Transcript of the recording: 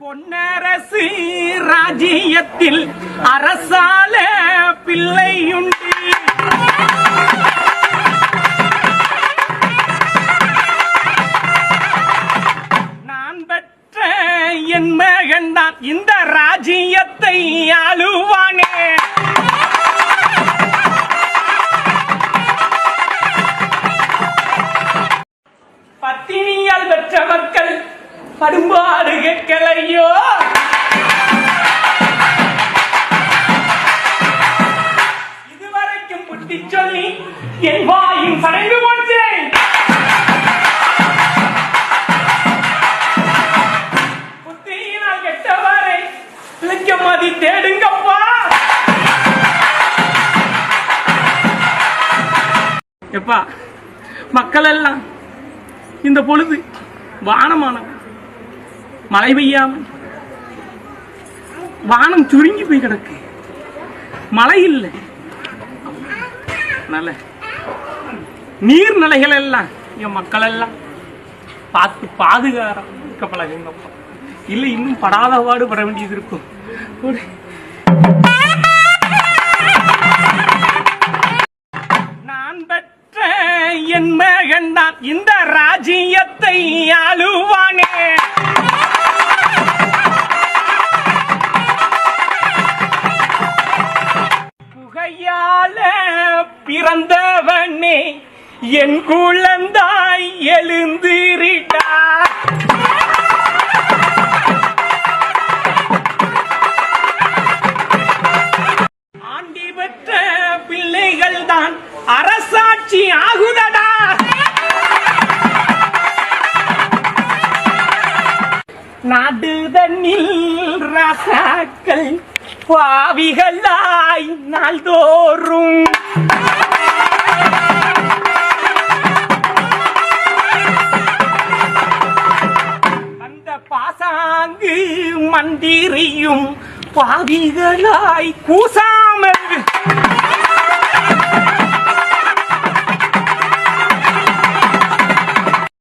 பொன்னரசு ராஜ்யத்தில் அரசால பிள்ளையுண்டு. நான் பெற்ற என் மகன்தான் இந்த ராஜ்யத்தை ஆளுவானே. பத்தினியால் பெற்ற மக்கள் படும்பாடு கேட்கலையோ. இதுவரைக்கும் புத்தி சொல்லி என் வாயும் சடைந்து போச்சேன். புத்தியினால் கெட்டவாரை பிழைக்க மதி தேடுங்கப்பா. எப்பா மக்கள் எல்லாம் இந்த பொழுது வானமான மழை பெய்யாம வானம் சுருங்கி போய் கிடக்கு. மழை இல்லை. நல்ல நீர்நிலைகள் எல்லாம் என் மக்கள் எல்லாம் பார்த்து பாதுகாக்க பழகுங்கப்பா. இல்லை இன்னும் படாத பாடு பட வேண்டியது இருக்கும். நான் பெற்ற என் மகன் தான் இந்த ராஜ்யத்தை ஆளுவானே. புகையால பிறந்தவனே என் குழந்தாய் எழுந்திரிடா. ஆண்டி பெற்ற பிள்ளைகள் தான் அரசாட்சி ஆகுதடா. நாடுதனில் ராசாக்கள் பாவிகளாய் நாள்தோறும் அந்த பாசாங்கு மந்திரியும் பாவிகளாய் கூசாமல்